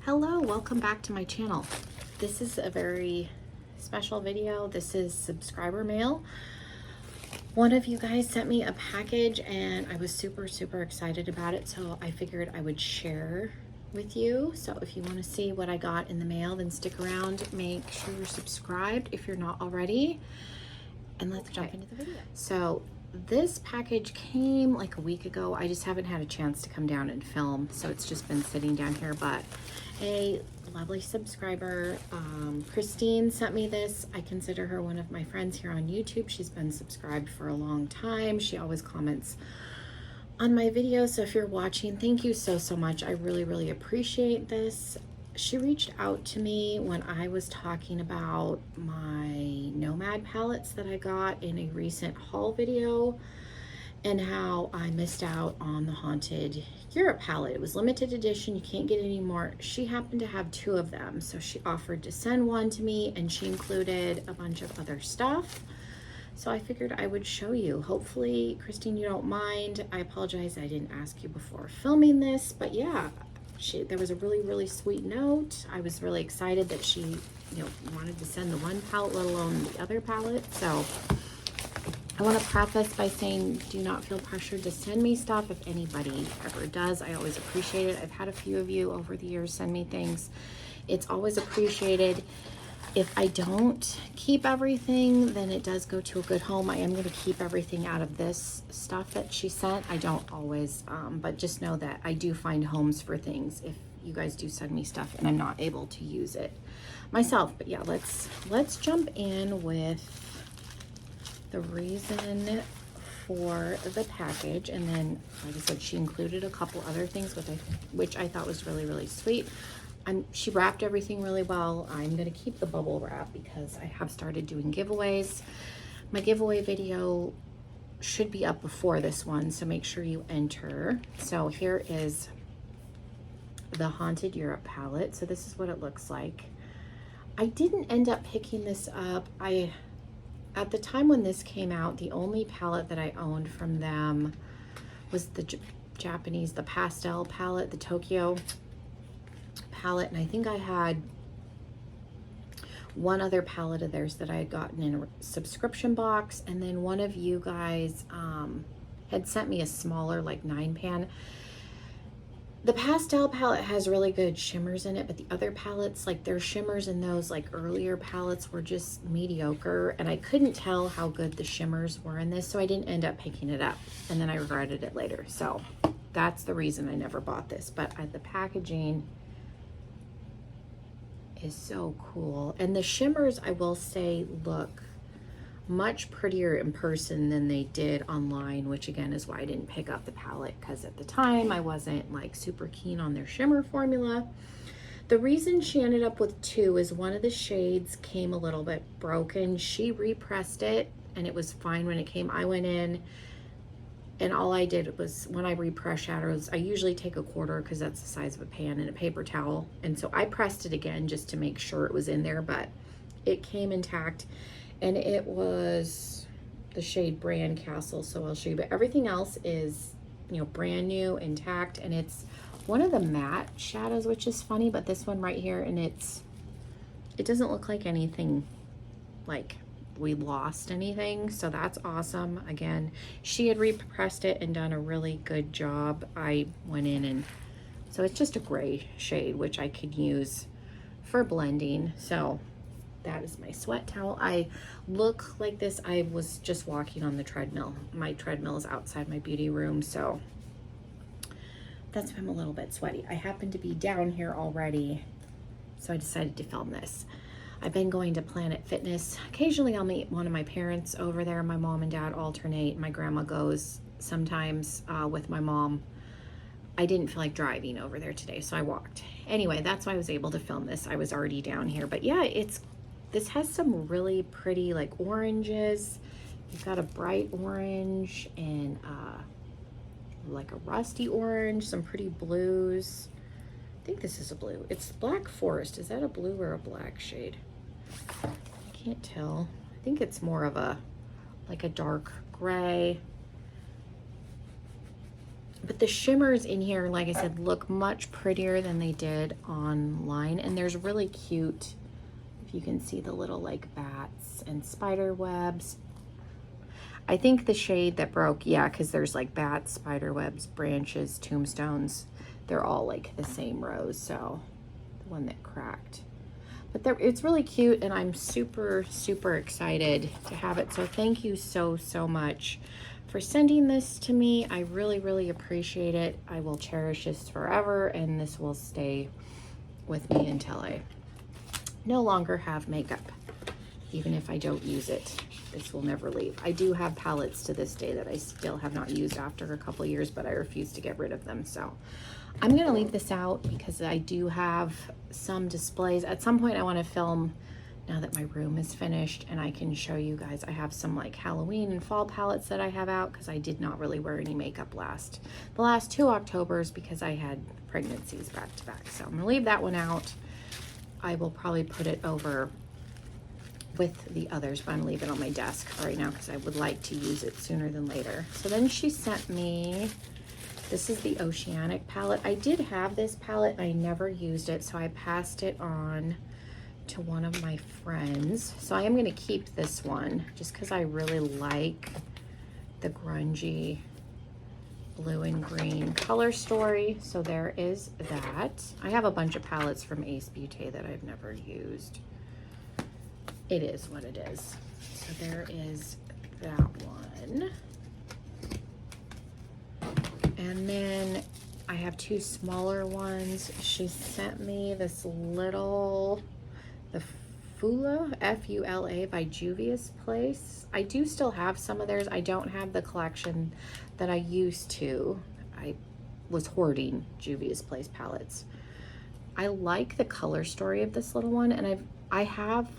Hello, welcome back to my channel. This is a very special video. This is subscriber mail. One of you guys sent me a package and I was super excited about it, so I figured I would share with you. So if you want to see what I got in the mail, then stick around. Make sure you're subscribed if you're not already. And let's jump into the video. So this package came like a week ago. I just haven't had a chance to come down and film, so it's just been sitting down here. But a lovely subscriber, Christine, sent me this. I consider her one of my friends here on YouTube. She's been subscribed for a long time. She always comments on my videos, so if you're watching, thank you so much. I really appreciate this. She reached out to me when I was talking about my Nomad palettes that I got in a recent haul video and how I missed out on the Haunted Europe palette. It was limited edition, you can't get any more. She happened to have 2 of them, so she offered to send one to me, and she included a bunch of other stuff. So I figured I would show you. Hopefully, Christine, you don't mind. I apologize I didn't ask you before filming this, but yeah, there was a really sweet note. I was really excited that she, wanted to send the one palette, let alone the other palette. So I want to preface by saying, do not feel pressured to send me stuff. If anybody ever does, I always appreciate it. I've had a few of you over the years send me things. It's always appreciated. If I don't keep everything, then it does go to a good home. I am going to keep everything out of this stuff that she sent. I don't always, but just know that I do find homes for things if you guys do send me stuff and I'm not able to use it myself. But yeah, let's jump in with the reason for the package. And then, like I said, she included a couple other things which I thought was really sweet. She wrapped everything really well. I'm going to keep the bubble wrap because I have started doing giveaways. My giveaway video should be up before this one, so make sure you enter. So here is the Haunted Europe palette. So this is what it looks like. I didn't end up picking this up. At the time when this came out, the only palette that I owned from them was the Japanese, the pastel palette, the Tokyo palette, and I think I had one other palette of theirs that I had gotten in a subscription box, and then one of you guys had sent me a smaller, like 9-pan. The pastel palette has really good shimmers in it, but the other palettes, like their shimmers in those like earlier palettes were just mediocre, and I couldn't tell how good the shimmers were in this, so I didn't end up picking it up, and then I regretted it later. So that's the reason I never bought this. But the packaging is so cool, and the shimmers, I will say, look much prettier in person than they did online, which again is why I didn't pick up the palette, because at the time I wasn't like super keen on their shimmer formula. The reason she ended up with 2 is one of the shades came a little bit broken. She repressed it and it was fine when it came. I went in and all I did was, when I repress shadows, I usually take a quarter because that's the size of a pan and a paper towel. And so I pressed it again just to make sure it was in there, but it came intact. And it was the shade Brand Castle, so I'll show you. But everything else is, brand new, intact. And it's one of the matte shadows, which is funny, but this one right here, and it doesn't look like anything like we lost anything, so that's awesome. Again, she had repressed it and done a really good job. I went in, and so it's just a gray shade, which I could use for blending. So that is my sweat towel. I look like this. I was just walking on the treadmill. My treadmill is outside my beauty room, so that's why I'm a little bit sweaty. I happen to be down here already, so I decided to film this. I've been going to Planet Fitness. Occasionally I'll meet one of my parents over there. My mom and dad alternate. My grandma goes sometimes with my mom. I didn't feel like driving over there today, so I walked. Anyway, that's why I was able to film this. I was already down here. But yeah, this has some really pretty like oranges. You've got a bright orange and like a rusty orange, some pretty blues. I think this is a blue. It's Black Forest. Is that a blue or a black shade? I can't tell. I think it's more of a like a dark gray. But the shimmers in here, like I said, look much prettier than they did online. And there's really cute, if you can see the little like bats and spider webs. I think the shade that broke, yeah, because there's like bats, spider webs, branches, tombstones. They're all like the same rows, so the one that cracked. But it's really cute, and I'm super, super excited to have it. So thank you so, so much for sending this to me. I really, really appreciate it. I will cherish this forever, and this will stay with me until I no longer have makeup. Even if I don't use it, this will never leave. I do have palettes to this day that I still have not used after a couple years, but I refuse to get rid of them. So I'm gonna leave this out because I do have some displays. At some point I wanna film, now that my room is finished, and I can show you guys. I have some like Halloween and fall palettes that I have out because I did not really wear any makeup the last 2 Octobers because I had pregnancies back to back. So I'm gonna leave that one out. I will probably put it over with the others, but I'm leaving it on my desk right now because I would like to use it sooner than later. So then she sent me, this is the Oceanic palette. I did have this palette, I never used it, so I passed it on to one of my friends. So I am going to keep this one just because I really like the grungy blue and green color story. So there is that. I have a bunch of palettes from Ace Beauté that I've never used. It is what it is. So there is that one. And then I have 2 smaller ones. She sent me this little, the Fula, F-U-L-A by Juvia's Place. I do still have some of theirs. I don't have the collection that I used to. I was hoarding Juvia's Place palettes. I like the color story of this little one, and I have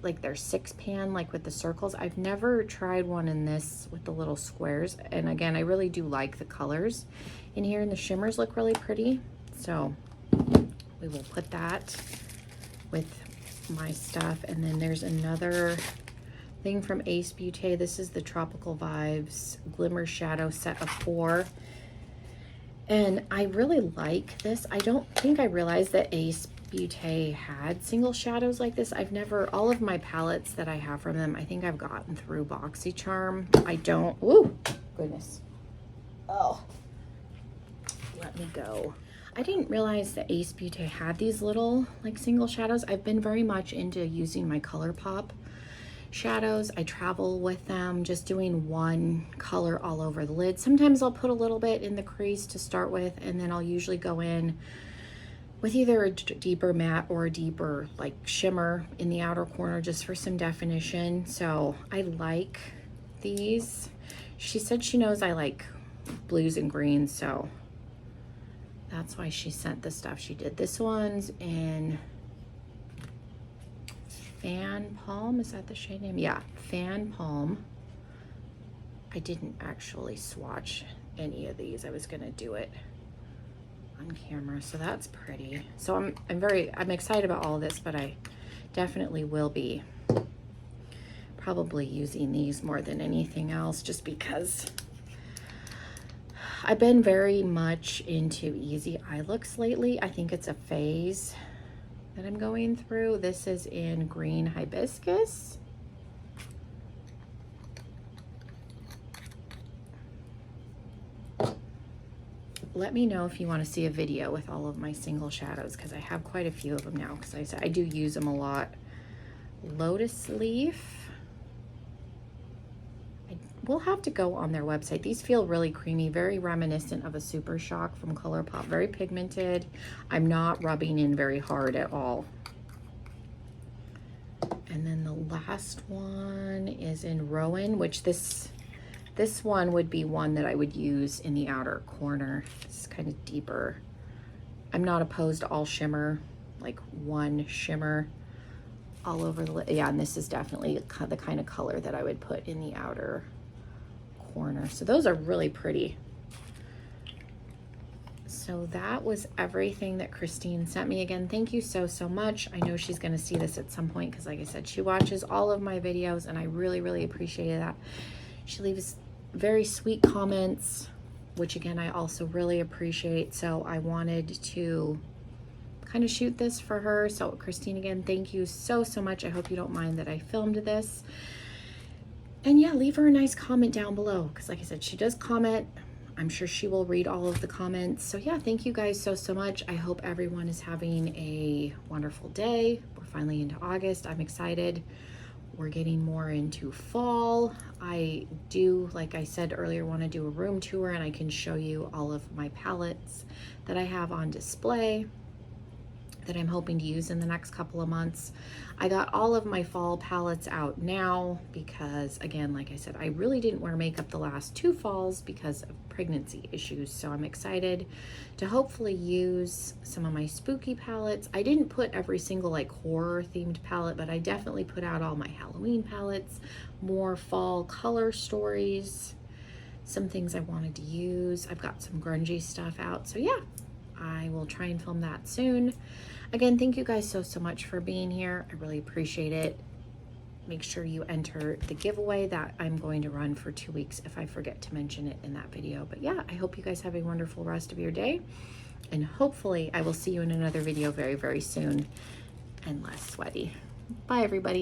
like their 6-pan, like with the circles. I've never tried one in this with the little squares. And again, I really do like the colors in here, and the shimmers look really pretty. So we will put that with my stuff. And then there's another thing from Ace Beauté. This is the Tropical Vibes Glimmer Shadow set of 4. And I really like this. I don't think I realized that Ace Beauté had single shadows like this. I've never, all of my palettes that I have from them, I think I've gotten through BoxyCharm. I don't, ooh, goodness. Oh, let me go. I didn't realize that Ace Beauté had these little like single shadows. I've been very much into using my ColourPop shadows. I travel with them, just doing one color all over the lid. Sometimes I'll put a little bit in the crease to start with, and then I'll usually go in with either a deeper matte or a deeper like shimmer in the outer corner just for some definition. So I like these. She said she knows I like blues and greens, so that's why she sent the stuff she did. This one's in Fan Palm, is that the shade name? Yeah, Fan Palm. I didn't actually swatch any of these. I was gonna do it on camera, so that's pretty. So I'm excited about all of this, but I definitely will be probably using these more than anything else, just because I've been very much into easy eye looks lately. I think it's a phase that I'm going through. This is in Green Hibiscus. Let me know if you want to see a video with all of my single shadows, because I have quite a few of them now, because I do use them a lot. Lotus Leaf. We'll have to go on their website. These feel really creamy, very reminiscent of a Super Shock from ColourPop. Very pigmented. I'm not rubbing in very hard at all. And then the last one is in Rowan, which this one would be one that I would use in the outer corner. It's kind of deeper. I'm not opposed to all shimmer, like one shimmer all over the lid. Yeah, and this is definitely the kind of color that I would put in the outer corner. So those are really pretty. So that was everything that Christine sent me. Again, thank you so, so much. I know she's going to see this at some point because, like I said, she watches all of my videos, and I really, really appreciate that. She leaves very sweet comments, which again, I also really appreciate. So I wanted to kind of shoot this for her. So Christine, again, thank you so much. I hope you don't mind that I filmed this. And yeah, leave her a nice comment down below, because like I said, she does comment. I'm sure she will read all of the comments. So yeah, thank you guys so much. I hope everyone is having a wonderful day. We're finally into August. I'm excited. We're getting more into fall. I do, like I said earlier, want to do a room tour, and I can show you all of my palettes that I have on display that I'm hoping to use in the next couple of months. I got all of my fall palettes out now because, again, like I said, I really didn't wear makeup the last 2 falls because of pregnancy issues. So I'm excited to hopefully use some of my spooky palettes. I didn't put every single like horror themed palette, but I definitely put out all my Halloween palettes, more fall color stories, some things I wanted to use. I've got some grungy stuff out. So yeah, I will try and film that soon. Again, thank you guys so much for being here. I really appreciate it. Make sure you enter the giveaway that I'm going to run for 2 weeks if I forget to mention it in that video. But yeah, I hope you guys have a wonderful rest of your day. And hopefully I will see you in another video very soon and less sweaty. Bye, everybody.